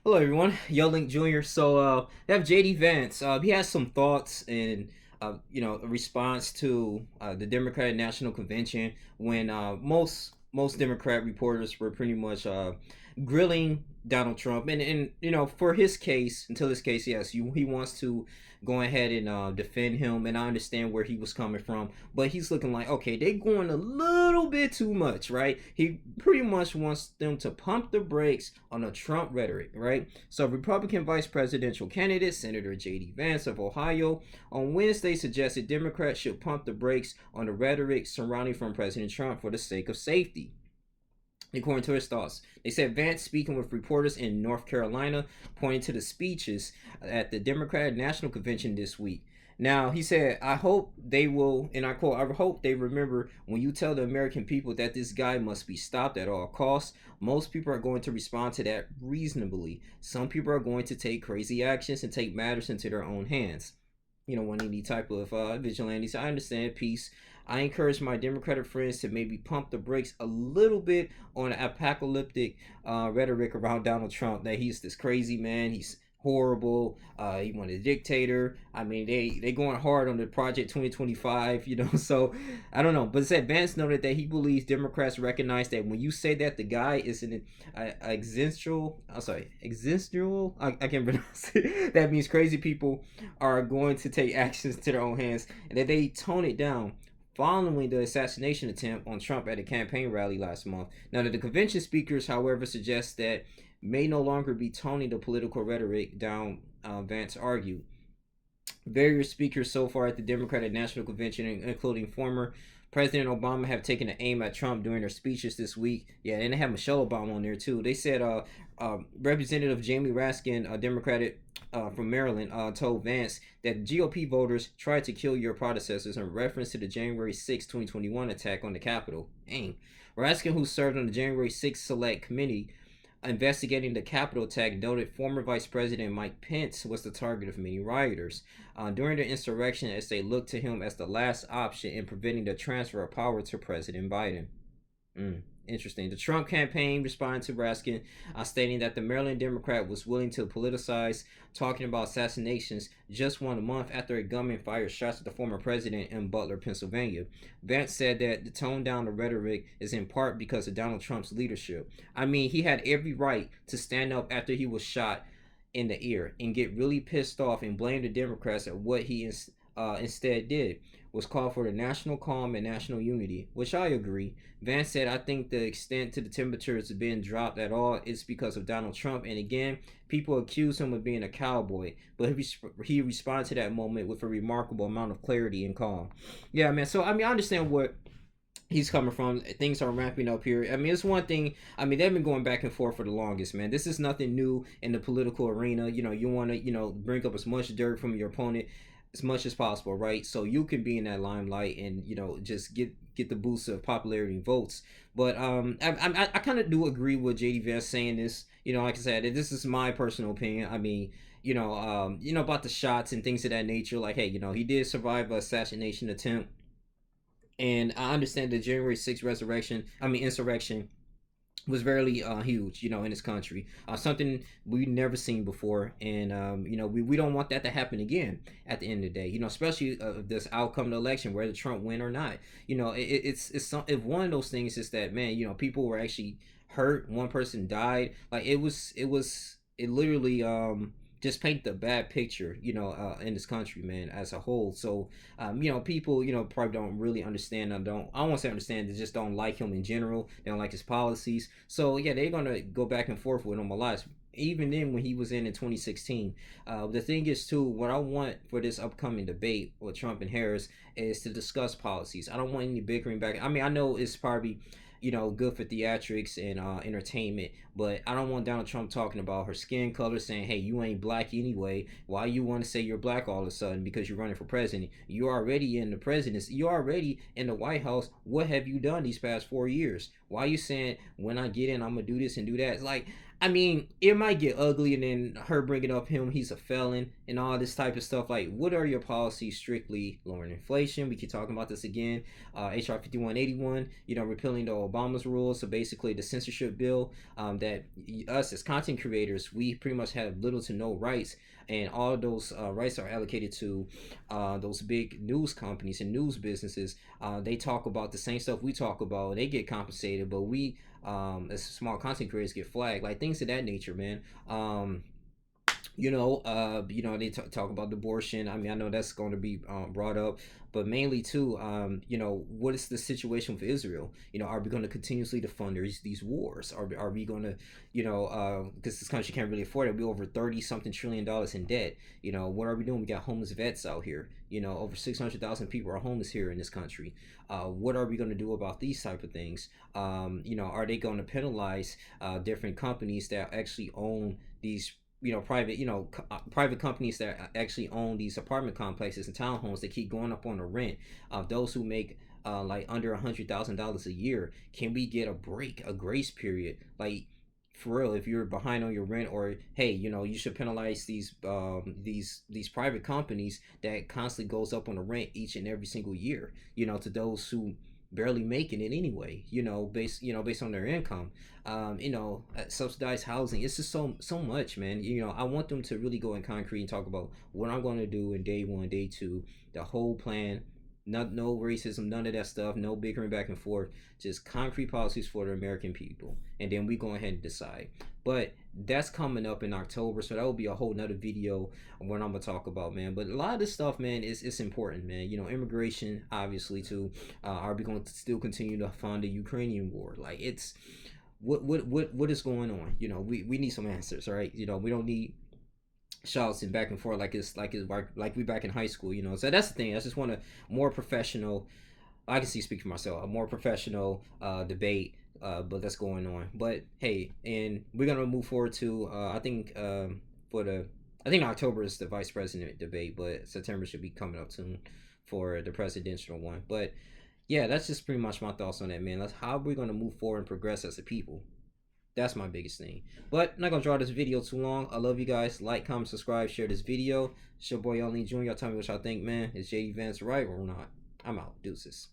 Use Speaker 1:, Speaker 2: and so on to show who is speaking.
Speaker 1: Hello, everyone. Yo Link Jr. We have JD Vance. He has some thoughts and a response to the Democratic National Convention when most Democrat reporters were pretty much grilling Donald Trump, and for his case, until his case, yes, he wants to go ahead and defend him, and I understand where he was coming from, but he's looking like, okay, they going a little bit too much, right? He pretty much wants them to pump the brakes on the Trump rhetoric, right? So Republican vice presidential candidate Senator JD Vance of Ohio on Wednesday suggested Democrats should pump the brakes on the rhetoric surrounding from President Trump for the sake of safety. According to his thoughts, they said Vance, speaking with reporters in North Carolina, pointing to the speeches at the Democratic National Convention this week. Now, he said, I hope they will, and I quote, I hope they remember when you tell the American people that this guy must be stopped at all costs. Most people are going to respond to that reasonably. Some people are going to take crazy actions and take matters into their own hands. Want any type of vigilantes. I understand peace. I encourage my Democratic friends to maybe pump the brakes a little bit on apocalyptic rhetoric around Donald Trump. That he's this crazy man. He's horrible. He wanted a dictator. I mean, they going hard on the Project 2025. So I don't know. But it said Vance noted that he believes Democrats recognize that when you say that the guy is an existential. I'm sorry, existential. I can't pronounce it. That means crazy people are going to take actions to their own hands, and that they tone it down following the assassination attempt on Trump at a campaign rally last month. Now, the convention speakers, however, suggest that may no longer be toning the political rhetoric down, Vance argued. Various speakers so far at the Democratic National Convention, including former President Obama, have taken an aim at Trump during their speeches this week. Yeah, and they have Michelle Obama on there too. They said Representative Jamie Raskin, a Democratic from Maryland, told Vance that GOP voters tried to kill your predecessors in reference to the January 6, 2021 attack on the Capitol. Dang. Raskin, who served on the January 6th Select Committee investigating the Capitol attack, noted former Vice President Mike Pence was the target of many rioters during the insurrection, as they looked to him as the last option in preventing the transfer of power to President Biden. Interesting. The Trump campaign responded to Raskin, stating that the Maryland Democrat was willing to politicize talking about assassinations just 1 month after a gunman fired shots at the former president in Butler, Pennsylvania. Vance said that the tone down the rhetoric is in part because of Donald Trump's leadership. I mean, he had every right to stand up after he was shot in the ear and get really pissed off and blame the Democrats at what he instead did was call for the national calm and national unity, which I agree. Vance said, I think the extent to the temperatures being dropped at all is because of Donald Trump. And again, people accuse him of being a cowboy, but he responded to that moment with a remarkable amount of clarity and calm. Yeah, man. So, I mean, I understand what he's coming from. Things are ramping up here. I mean, it's one thing. I mean, they've been going back and forth for the longest, man. This is nothing new in the political arena. You want to, bring up as much dirt from your opponent as much as possible, right? So you can be in that limelight and just get the boost of popularity and votes. But I kind of do agree with JD Vance saying this. Like I said, this is my personal opinion. I mean, about the shots and things of that nature. Like, hey, he did survive an assassination attempt, and I understand the January 6th insurrection was very huge, in this country. Something we've never seen before, and we don't want that to happen again. At the end of the day, especially this outcome of the election, whether Trump win or not. If one of those things is that, man, people were actually hurt. One person died. Like it literally just paint the bad picture, in this country, man, as a whole. So, people, probably don't really understand. I won't say understand. They just don't like him in general. They don't like his policies. So, yeah, they're gonna go back and forth with him a lot. Even then, when he was in 2016, the thing is too. What I want for this upcoming debate with Trump and Harris is to discuss policies. I don't want any bickering back. I mean, I know it's probably good for theatrics and entertainment. But I don't want Donald Trump talking about her skin color, saying, hey, you ain't black anyway. Why you want to say you're black all of a sudden because you're running for president? You're already in the presidency. You're already in the White House. What have you done these past 4 years? Why are you saying, when I get in, I'm going to do this and do that? It's like, I mean, it might get ugly, and then her bringing up him, he's a felon, and all this type of stuff. Like, what are your policies strictly lowering inflation? We keep talking about this again. HR 5181, repealing the Obama's rules. So basically, the censorship bill, that us as content creators, we pretty much have little to no rights, and all those rights are allocated to those big news companies and news businesses. They talk about the same stuff we talk about. They get compensated, but we, as small content creators, get flagged, like things of that nature, man. They talk about abortion. I mean, I know that's going to be brought up, but mainly too, what is the situation with Israel? Are we going to continuously to fund these wars? Are we going to, because this country can't really afford it. We're over 30 something trillion dollars in debt. What are we doing? We got homeless vets out here. Over 600,000 people are homeless here in this country. What are we going to do about these type of things? Are they going to penalize different companies that actually own these, private companies that actually own these apartment complexes and townhomes that keep going up on the rent of those who make like under $100,000 a year? Can we get a break, a grace period? Like, for real, if you're behind on your rent, or hey, you should penalize these private companies that constantly goes up on the rent each and every single year, to those who barely making it anyway, based on their income. Subsidized housing. It's just so much, man. I want them to really go in concrete and talk about what I'm going to do in day one, day two, the whole plan. Not no racism, none of that stuff, no bickering back and forth, just concrete policies for the American people, and then we go ahead and decide. But that's coming up in October, so that will be a whole nother video on what I'm gonna talk about, man. But a lot of this stuff, man, it's important, man. Immigration, obviously, too. Are we going to still continue to fund the Ukrainian war? Like, it's what is going on? We need some answers, right? We don't need shouts and back and forth like we back in high school. So that's the thing. I just want a more professional, I can speak for myself, a more professional debate, but that's going on. But hey, and we're gonna move forward to I think for the I think October is the vice president debate, but September should be coming up soon for the presidential one. But yeah, that's just pretty much my thoughts on that, man. That's how we're gonna move forward and progress as a people. That's my biggest thing. But I'm not gonna draw this video too long. I love you guys. Like, comment, subscribe, share this video. It's your boy Only Jr. Y'all tell me what y'all think, man. Is JD Vance right or not? I'm out. Deuces.